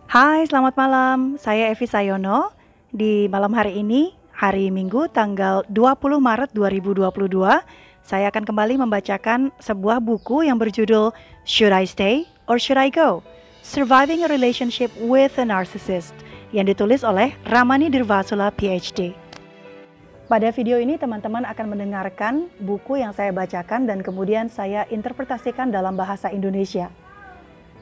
Hai, selamat malam. Saya Evi Sayono. Di malam hari ini, hari Minggu tanggal 20 Maret 2022, saya akan kembali membacakan sebuah buku yang berjudul Should I Stay or Should I Go? Surviving a Relationship with a Narcissist yang ditulis oleh Ramani Dirvasula PhD. Pada video ini teman-teman akan mendengarkan buku yang saya bacakan dan kemudian saya interpretasikan dalam bahasa Indonesia.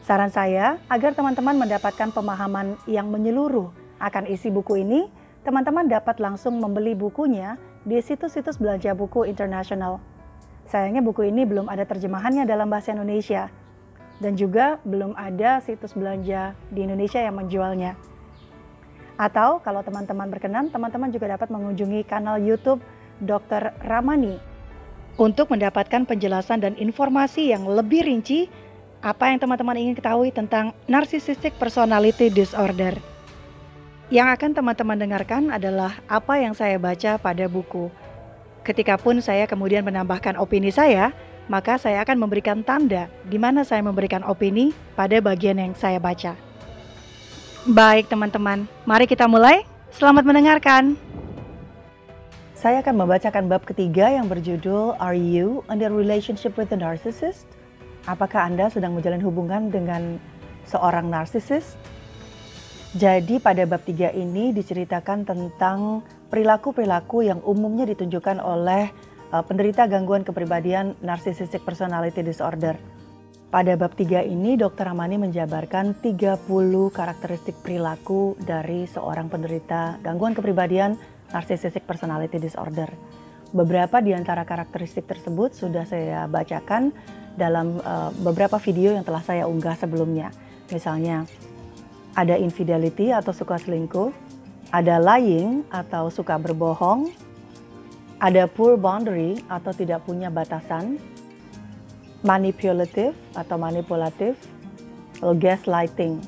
Saran saya, agar teman-teman mendapatkan pemahaman yang menyeluruh akan isi buku ini, teman-teman dapat langsung membeli bukunya di situs-situs belanja buku internasional. Sayangnya buku ini belum ada terjemahannya dalam bahasa Indonesia, dan juga belum ada situs belanja di Indonesia yang menjualnya. Atau kalau teman-teman berkenan, teman-teman juga dapat mengunjungi kanal YouTube Dr. Ramani untuk mendapatkan penjelasan dan informasi yang lebih rinci apa yang teman-teman ingin ketahui tentang Narcissistic Personality Disorder. Yang akan teman-teman dengarkan adalah apa yang saya baca pada buku. Ketikapun saya kemudian menambahkan opini saya, maka saya akan memberikan tanda di mana saya memberikan opini pada bagian yang saya baca. Baik teman-teman, mari kita mulai. Selamat mendengarkan. Saya akan membacakan bab ketiga yang berjudul Are You in a Relationship with a Narcissist? Apakah Anda sedang menjalin hubungan dengan seorang narsisis? Jadi pada bab 3 ini diceritakan tentang perilaku-perilaku yang umumnya ditunjukkan oleh penderita gangguan kepribadian Narcissistic Personality Disorder. Pada bab 3 ini Dr. Ramani menjabarkan 30 karakteristik perilaku dari seorang penderita gangguan kepribadian Narcissistic Personality Disorder. Beberapa di antara karakteristik tersebut sudah saya bacakan dalam beberapa video yang telah saya unggah sebelumnya. Misalnya, ada infidelity atau suka selingkuh, ada lying atau suka berbohong, ada poor boundary atau tidak punya batasan, manipulative atau manipulatif, gaslighting.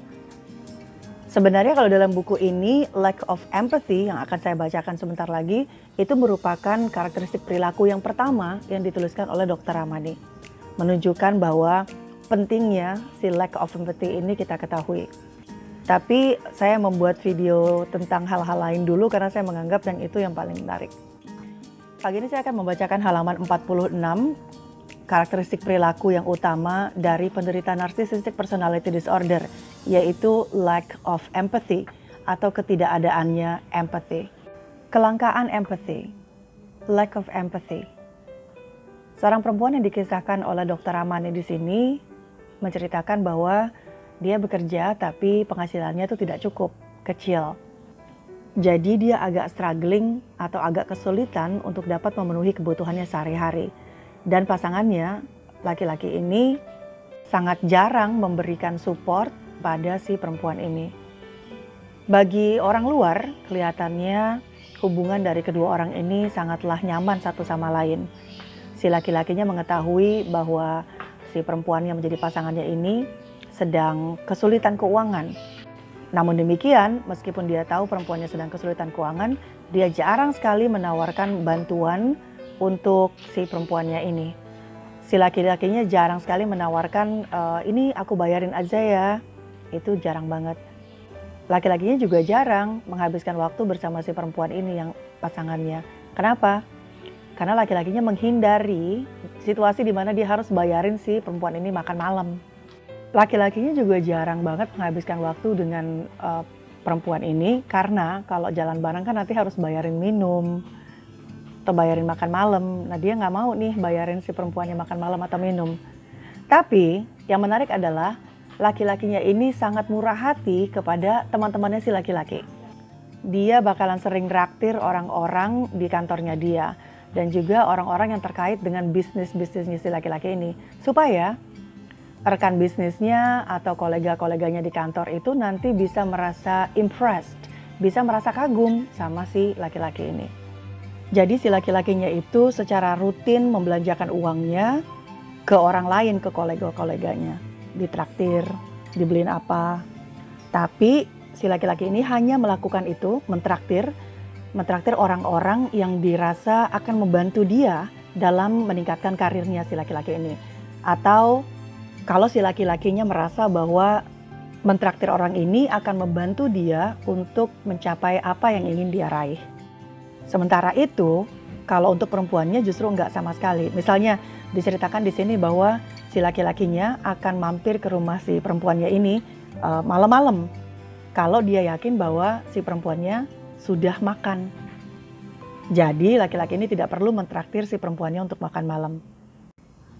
Sebenarnya kalau dalam buku ini, lack of empathy yang akan saya bacakan sebentar lagi, itu merupakan karakteristik perilaku yang pertama yang dituliskan oleh Dr. Ramani. Menunjukkan bahwa pentingnya si lack of empathy ini kita ketahui. Tapi saya membuat video tentang hal-hal lain dulu karena saya menganggap yang itu yang paling menarik. Pagi ini saya akan membacakan halaman 46, karakteristik perilaku yang utama dari penderita Narcissistic Personality Disorder, yaitu lack of empathy atau ketidakadaannya empathy. Kelangkaan empathy, lack of empathy. Seorang perempuan yang dikisahkan oleh Dr. Ramani di sini menceritakan bahwa dia bekerja tapi penghasilannya itu tidak cukup, kecil. Jadi dia agak struggling atau agak kesulitan untuk dapat memenuhi kebutuhannya sehari-hari. Dan pasangannya, laki-laki ini sangat jarang memberikan support pada si perempuan ini. Bagi orang luar, kelihatannya hubungan dari kedua orang ini sangatlah nyaman satu sama lain. Si laki-lakinya mengetahui bahwa si perempuan yang menjadi pasangannya ini sedang kesulitan keuangan. Namun demikian, meskipun dia tahu perempuannya sedang kesulitan keuangan, dia jarang sekali menawarkan bantuan untuk si perempuannya ini. Si laki-lakinya jarang sekali menawarkan, ini aku bayarin aja ya. Itu jarang banget. Laki-lakinya juga jarang menghabiskan waktu bersama si perempuan ini yang pasangannya. Kenapa? Karena laki-lakinya menghindari situasi di mana dia harus bayarin si perempuan ini makan malam. Laki-lakinya juga jarang banget menghabiskan waktu dengan perempuan ini karena kalau jalan bareng kan nanti harus bayarin minum atau bayarin makan malam. Nah dia nggak mau nih bayarin si perempuannya makan malam atau minum. Tapi yang menarik adalah laki-lakinya ini sangat murah hati kepada teman-temannya si laki-laki. Dia bakalan sering traktir orang-orang di kantornya dia. Dan juga orang-orang yang terkait dengan bisnisnya si laki-laki ini. Supaya rekan bisnisnya atau kolega-koleganya di kantor itu nanti bisa merasa impressed, bisa merasa kagum sama si laki-laki ini. Jadi si laki-lakinya itu secara rutin membelanjakan uangnya ke orang lain, ke kolega-koleganya. Ditraktir, dibeliin apa. Tapi si laki-laki ini hanya melakukan itu, mentraktir orang-orang yang dirasa akan membantu dia dalam meningkatkan karirnya si laki-laki ini. Atau kalau si laki-lakinya merasa bahwa Mentraktir orang ini akan membantu dia untuk mencapai apa yang ingin dia raih. Sementara itu, kalau untuk perempuannya justru enggak sama sekali. Misalnya diceritakan di sini bahwa si laki-lakinya akan mampir ke rumah si perempuannya ini malam-malam. Kalau dia yakin bahwa si perempuannya sudah makan. Jadi laki-laki ini tidak perlu mentraktir si perempuannya untuk makan malam.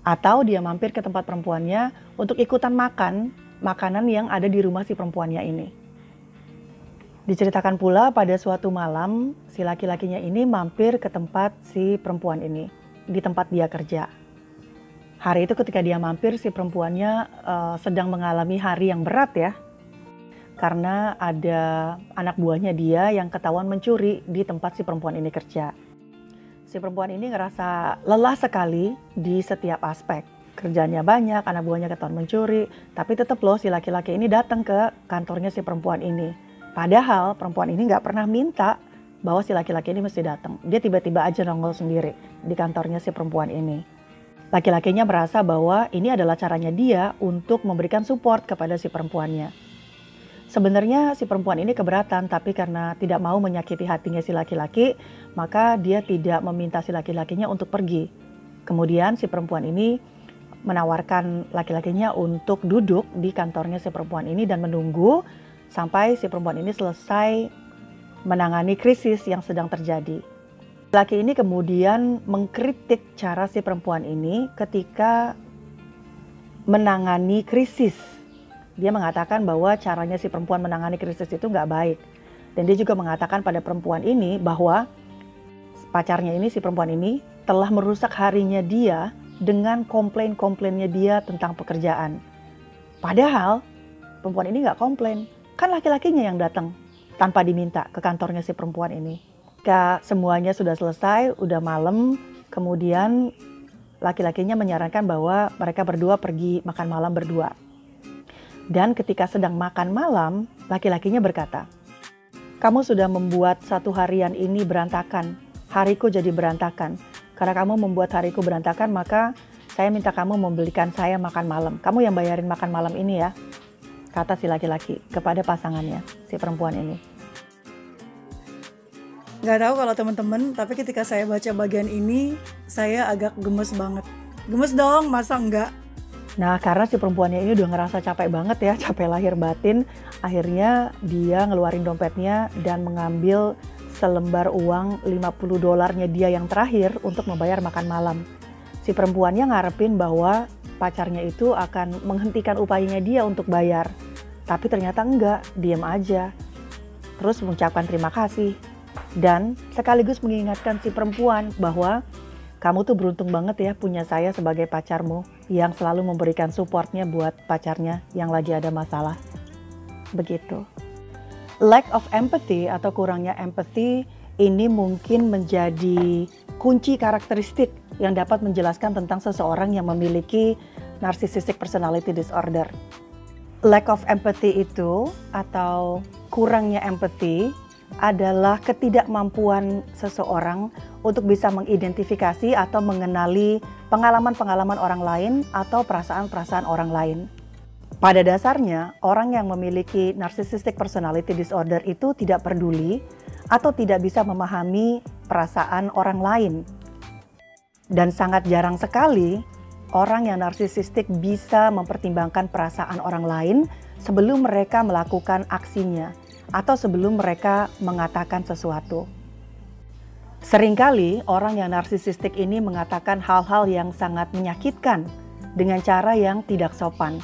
Atau dia mampir ke tempat perempuannya untuk ikutan makan makanan yang ada di rumah si perempuannya ini. Diceritakan pula pada suatu malam si laki-lakinya ini mampir ke tempat si perempuan ini, di tempat dia kerja. Hari itu ketika dia mampir si perempuannya sedang mengalami hari yang berat ya. Karena ada anak buahnya dia yang ketahuan mencuri di tempat si perempuan ini kerja. Si perempuan ini ngerasa lelah sekali di setiap aspek. Kerjanya banyak, anak buahnya ketahuan mencuri, tapi tetap loh si laki-laki ini datang ke kantornya si perempuan ini. Padahal perempuan ini nggak pernah minta bahwa si laki-laki ini mesti datang. Dia tiba-tiba aja nongol sendiri di kantornya si perempuan ini. Laki-lakinya merasa bahwa ini adalah caranya dia untuk memberikan support kepada si perempuannya. Sebenarnya si perempuan ini keberatan, tapi karena tidak mau menyakiti hatinya si laki-laki, maka dia tidak meminta si laki-lakinya untuk pergi. Kemudian si perempuan ini menawarkan laki-lakinya untuk duduk di kantornya si perempuan ini dan menunggu sampai si perempuan ini selesai menangani krisis yang sedang terjadi. Laki ini kemudian mengkritik cara si perempuan ini ketika menangani krisis. Dia mengatakan bahwa caranya si perempuan menangani krisis itu nggak baik. Dan dia juga mengatakan pada perempuan ini bahwa pacarnya ini, si perempuan ini, telah merusak harinya dia dengan komplain-komplainnya dia tentang pekerjaan. Padahal perempuan ini nggak komplain. Kan laki-lakinya yang datang tanpa diminta ke kantornya si perempuan ini. Ketika semuanya sudah selesai, udah malam, kemudian laki-lakinya menyarankan bahwa mereka berdua pergi makan malam berdua. Dan ketika sedang makan malam, laki-lakinya berkata, "Kamu sudah membuat satu harian ini berantakan. Hariku jadi berantakan. Karena kamu membuat hariku berantakan, maka saya minta kamu membelikan saya makan malam. Kamu yang bayarin makan malam ini ya," kata si laki-laki kepada pasangannya, si perempuan ini. Gak tahu kalau teman-teman, tapi ketika saya baca bagian ini, saya agak gemes banget. Gemes dong, masa enggak? Nah, karena si perempuannya ini udah ngerasa capek banget ya, capek lahir batin. Akhirnya dia ngeluarin dompetnya dan mengambil selembar uang $50 dia yang terakhir untuk membayar makan malam. Si perempuannya ngarepin bahwa pacarnya itu akan menghentikan upayanya dia untuk bayar. Tapi ternyata enggak, diam aja. Terus mengucapkan terima kasih. Dan sekaligus mengingatkan si perempuan bahwa kamu tuh beruntung banget ya punya saya sebagai pacarmu yang selalu memberikan supportnya buat pacarnya yang lagi ada masalah. Begitu. Lack of empathy atau kurangnya empathy ini mungkin menjadi kunci karakteristik yang dapat menjelaskan tentang seseorang yang memiliki narcissistic personality disorder. Lack of empathy itu atau kurangnya empathy adalah ketidakmampuan seseorang untuk bisa mengidentifikasi atau mengenali pengalaman-pengalaman orang lain atau perasaan-perasaan orang lain. Pada dasarnya, orang yang memiliki narcissistic personality disorder itu tidak peduli atau tidak bisa memahami perasaan orang lain. Dan sangat jarang sekali orang yang narsisistik bisa mempertimbangkan perasaan orang lain sebelum mereka melakukan aksinya atau sebelum mereka mengatakan sesuatu. Seringkali orang yang narsisistik ini mengatakan hal-hal yang sangat menyakitkan dengan cara yang tidak sopan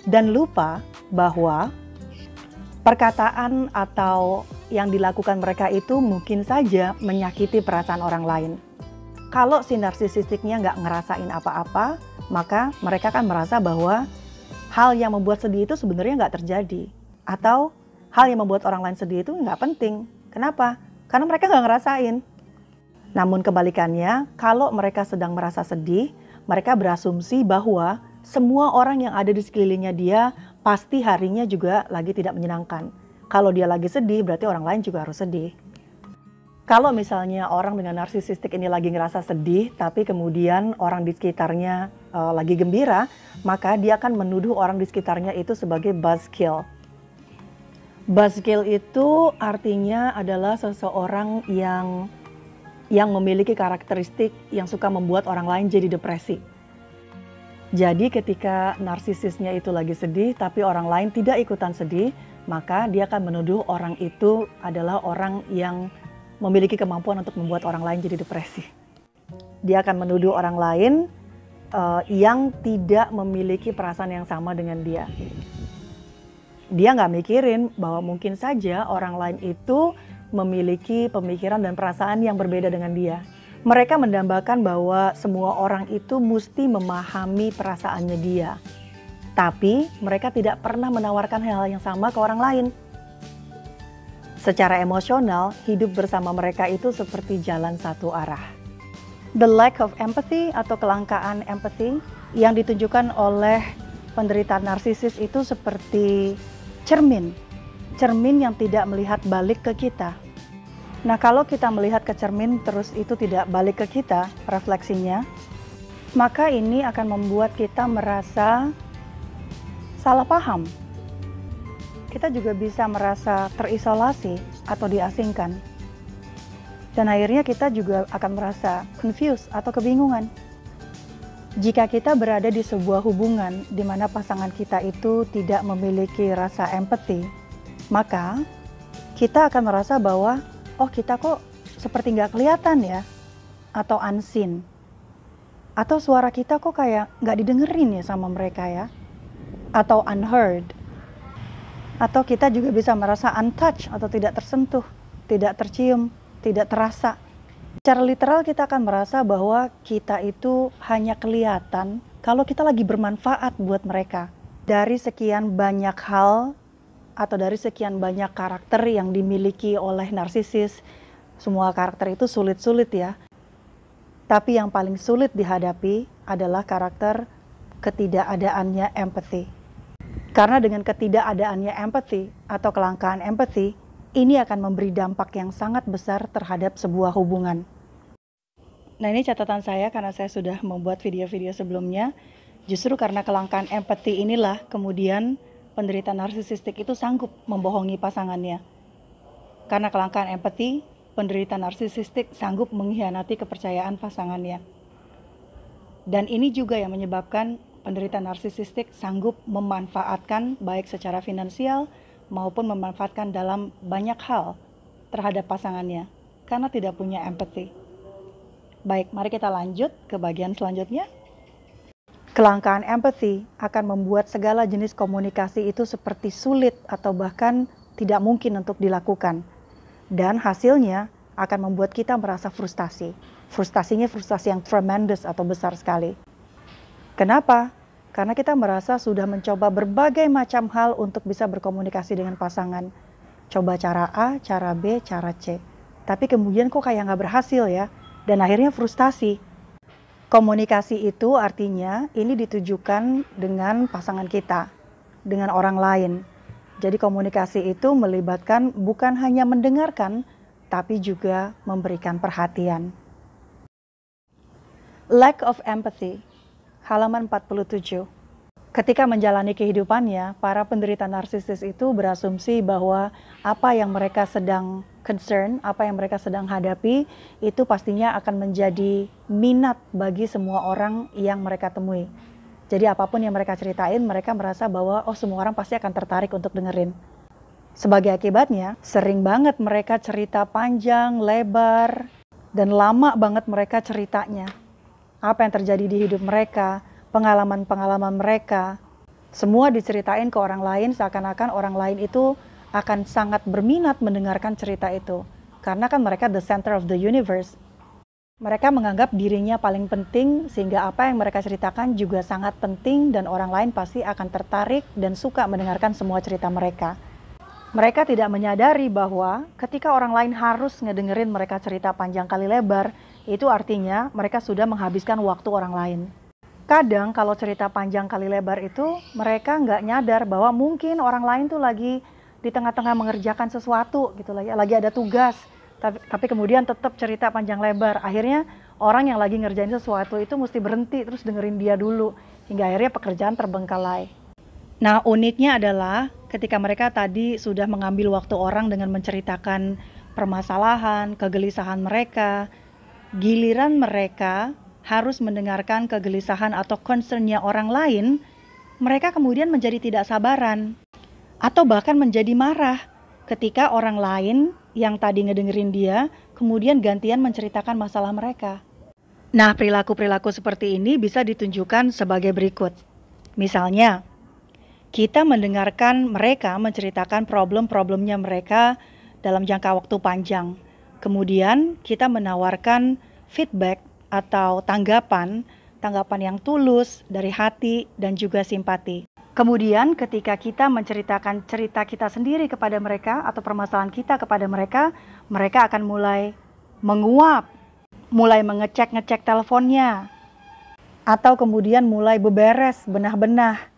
dan lupa bahwa perkataan atau yang dilakukan mereka itu mungkin saja menyakiti perasaan orang lain. Kalau si narsisistiknya nggak ngerasain apa-apa, maka mereka kan merasa bahwa hal yang membuat sedih itu sebenarnya nggak terjadi. Atau hal yang membuat orang lain sedih itu nggak penting. Kenapa? Karena mereka nggak ngerasain. Namun kebalikannya, kalau mereka sedang merasa sedih, mereka berasumsi bahwa semua orang yang ada di sekelilingnya dia pasti harinya juga lagi tidak menyenangkan. Kalau dia lagi sedih, berarti orang lain juga harus sedih. Kalau misalnya orang dengan narsisistik ini lagi ngerasa sedih, tapi kemudian orang di sekitarnya lagi gembira, maka dia akan menuduh orang di sekitarnya itu sebagai buzzkill. Buzzkill itu artinya adalah seseorang yang memiliki karakteristik yang suka membuat orang lain jadi depresi. Jadi ketika narsisisnya itu lagi sedih tapi orang lain tidak ikutan sedih, maka dia akan menuduh orang itu adalah orang yang memiliki kemampuan untuk membuat orang lain jadi depresi. Dia akan menuduh orang lain yang tidak memiliki perasaan yang sama dengan dia. Dia nggak mikirin bahwa mungkin saja orang lain itu memiliki pemikiran dan perasaan yang berbeda dengan dia. Mereka mendambakan bahwa semua orang itu mesti memahami perasaannya dia. Tapi mereka tidak pernah menawarkan hal yang sama ke orang lain. Secara emosional, hidup bersama mereka itu seperti jalan satu arah. The lack of empathy atau kelangkaan empathy yang ditunjukkan oleh penderita narsisis itu seperti cermin yang tidak melihat balik ke kita. Nah, kalau kita melihat ke cermin terus itu tidak balik ke kita refleksinya, maka ini akan membuat kita merasa salah paham. Kita juga bisa merasa terisolasi atau diasingkan. Dan akhirnya kita juga akan merasa confused atau kebingungan. Jika kita berada di sebuah hubungan di mana pasangan kita itu tidak memiliki rasa empati, maka kita akan merasa bahwa, oh kita kok seperti nggak kelihatan ya, atau unseen. Atau suara kita kok kayak nggak didengerin ya sama mereka ya, atau unheard. Atau kita juga bisa merasa untouched atau tidak tersentuh, tidak tercium, tidak terasa. Secara literal kita akan merasa bahwa kita itu hanya kelihatan kalau kita lagi bermanfaat buat mereka. Dari sekian banyak hal atau dari sekian banyak karakter yang dimiliki oleh narsisis, semua karakter itu sulit-sulit ya. Tapi yang paling sulit dihadapi adalah karakter ketidakadaannya empathy. Karena dengan ketidakadaannya empathy atau kelangkaan empathy, ini akan memberi dampak yang sangat besar terhadap sebuah hubungan. Nah, ini catatan saya karena saya sudah membuat video-video sebelumnya. Justru karena kelangkaan empati inilah kemudian penderita narsisistik itu sanggup membohongi pasangannya. Karena kelangkaan empati, penderita narsisistik sanggup mengkhianati kepercayaan pasangannya. Dan ini juga yang menyebabkan penderita narsisistik sanggup memanfaatkan baik secara finansial maupun memanfaatkan dalam banyak hal terhadap pasangannya karena tidak punya empati. Baik, mari kita lanjut ke bagian selanjutnya. Kelangkaan empati akan membuat segala jenis komunikasi itu seperti sulit atau bahkan tidak mungkin untuk dilakukan. Dan hasilnya akan membuat kita merasa frustasi. Frustasinya frustasi yang tremendous atau besar sekali. Kenapa? Karena kita merasa sudah mencoba berbagai macam hal untuk bisa berkomunikasi dengan pasangan. Coba cara A, cara B, cara C. Tapi kemudian kok kayak nggak berhasil ya. Dan akhirnya frustasi. Komunikasi itu artinya ini ditujukan dengan pasangan kita, dengan orang lain. Jadi komunikasi itu melibatkan bukan hanya mendengarkan, tapi juga memberikan perhatian. Lack of empathy, halaman 47. Ketika menjalani kehidupannya, para penderita narsisis itu berasumsi bahwa apa yang mereka sedang concern, apa yang mereka sedang hadapi, itu pastinya akan menjadi minat bagi semua orang yang mereka temui. Jadi apapun yang mereka ceritain, mereka merasa bahwa oh semua orang pasti akan tertarik untuk dengerin. Sebagai akibatnya, sering banget mereka cerita panjang, lebar, dan lama banget mereka ceritanya. Apa yang terjadi di hidup mereka, pengalaman-pengalaman mereka, semua diceritain ke orang lain seakan-akan orang lain itu akan sangat berminat mendengarkan cerita itu. Karena kan mereka the center of the universe. Mereka menganggap dirinya paling penting sehingga apa yang mereka ceritakan juga sangat penting dan orang lain pasti akan tertarik dan suka mendengarkan semua cerita mereka. Mereka tidak menyadari bahwa ketika orang lain harus ngedengerin mereka cerita panjang kali lebar, itu artinya mereka sudah menghabiskan waktu orang lain. Kadang kalau cerita panjang kali lebar itu mereka nggak nyadar bahwa mungkin orang lain tuh lagi di tengah-tengah mengerjakan sesuatu gitu lagi ada tugas, tapi kemudian tetap cerita panjang lebar. Akhirnya orang yang lagi ngerjain sesuatu itu mesti berhenti terus dengerin dia dulu hingga akhirnya pekerjaan terbengkalai. Nah, uniknya adalah ketika mereka tadi sudah mengambil waktu orang dengan menceritakan permasalahan, kegelisahan mereka, giliran mereka harus mendengarkan kegelisahan atau concern-nya orang lain, mereka kemudian menjadi tidak sabaran atau bahkan menjadi marah ketika orang lain yang tadi ngedengerin dia kemudian gantian menceritakan masalah mereka. Nah, perilaku-perilaku seperti ini bisa ditunjukkan sebagai berikut. Misalnya, kita mendengarkan mereka menceritakan problem-problemnya mereka dalam jangka waktu panjang. Kemudian kita menawarkan feedback atau tanggapan yang tulus dari hati dan juga simpati. Kemudian ketika kita menceritakan cerita kita sendiri kepada mereka atau permasalahan kita kepada mereka, mereka akan mulai menguap, mulai mengecek-ngecek teleponnya, atau kemudian mulai beberes benah-benah,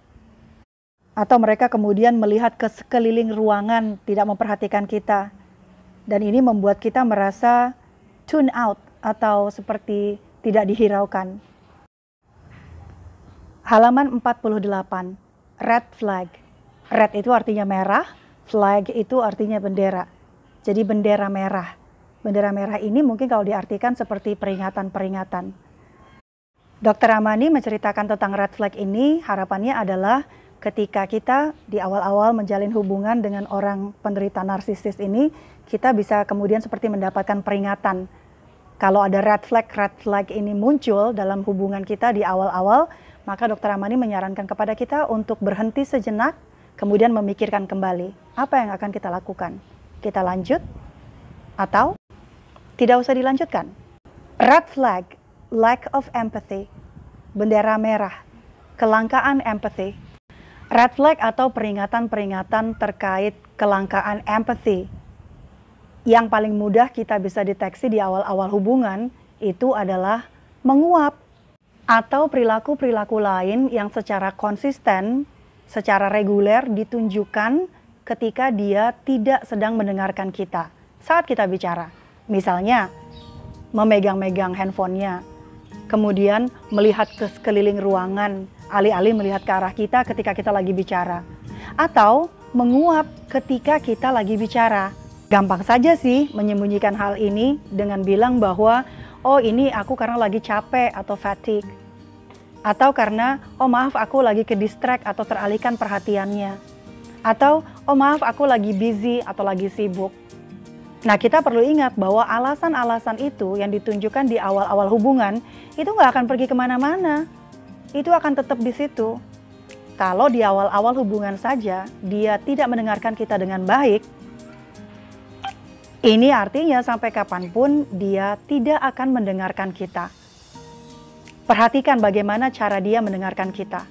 atau mereka kemudian melihat ke sekeliling ruangan, tidak memperhatikan kita. Dan ini membuat kita merasa tune out atau seperti tidak dihiraukan. Halaman 48, red flag. Red itu artinya merah, flag itu artinya bendera. Jadi bendera merah. Bendera merah ini mungkin kalau diartikan seperti peringatan-peringatan. Dr. Amani menceritakan tentang red flag ini, harapannya adalah ketika kita di awal-awal menjalin hubungan dengan orang penderita narsisis ini, kita bisa kemudian seperti mendapatkan peringatan. Kalau ada red flag ini muncul dalam hubungan kita di awal-awal, maka Dr. Amani menyarankan kepada kita untuk berhenti sejenak, kemudian memikirkan kembali apa yang akan kita lakukan. Kita lanjut atau tidak usah dilanjutkan. Red flag, lack of empathy, bendera merah, kelangkaan empathy. Red flag atau peringatan-peringatan terkait kelangkaan empathy yang paling mudah kita bisa deteksi di awal-awal hubungan itu adalah menguap atau perilaku-perilaku lain yang secara konsisten, secara reguler ditunjukkan ketika dia tidak sedang mendengarkan kita saat kita bicara. Misalnya, memegang-megang handphonenya, kemudian melihat ke sekeliling ruangan, alih-alih melihat ke arah kita ketika kita lagi bicara. Atau menguap ketika kita lagi bicara. Gampang saja sih menyembunyikan hal ini dengan bilang bahwa, oh ini aku karena lagi capek atau fatigue. Atau karena, oh maaf aku lagi ke distract atau teralihkan perhatiannya. Atau, oh maaf aku lagi busy atau lagi sibuk. Nah, kita perlu ingat bahwa alasan-alasan itu yang ditunjukkan di awal-awal hubungan itu nggak akan pergi kemana-mana. Itu akan tetap di situ. Kalau di awal-awal hubungan saja dia tidak mendengarkan kita dengan baik, ini artinya sampai kapanpun dia tidak akan mendengarkan kita. Perhatikan bagaimana cara dia mendengarkan kita.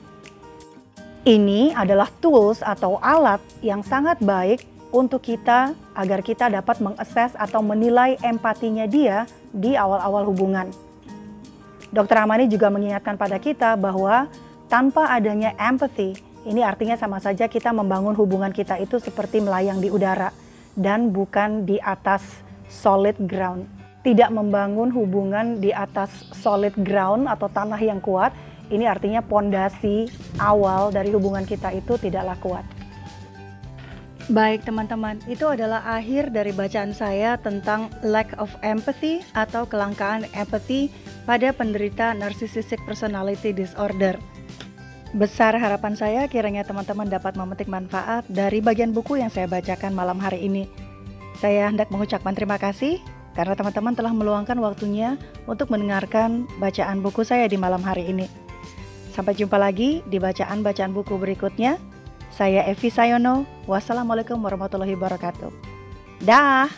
Ini adalah tools atau alat yang sangat baik untuk kita agar kita dapat mengakses atau menilai empatinya dia di awal-awal hubungan. Dr. Amani juga mengingatkan pada kita bahwa tanpa adanya empathy, ini artinya sama saja kita membangun hubungan kita itu seperti melayang di udara dan bukan di atas solid ground. Tidak membangun hubungan di atas solid ground atau tanah yang kuat, ini artinya pondasi awal dari hubungan kita itu tidaklah kuat. Baik teman-teman, itu adalah akhir dari bacaan saya tentang lack of empathy atau kelangkaan empathy pada penderita narcissistic personality disorder. Besar harapan saya kiranya teman-teman dapat memetik manfaat dari bagian buku yang saya bacakan malam hari ini. Saya hendak mengucapkan terima kasih karena teman-teman telah meluangkan waktunya untuk mendengarkan bacaan buku saya di malam hari ini. Sampai jumpa lagi di bacaan-bacaan buku berikutnya. Saya Evi Sayono. Wassalamualaikum warahmatullahi wabarakatuh. Dah.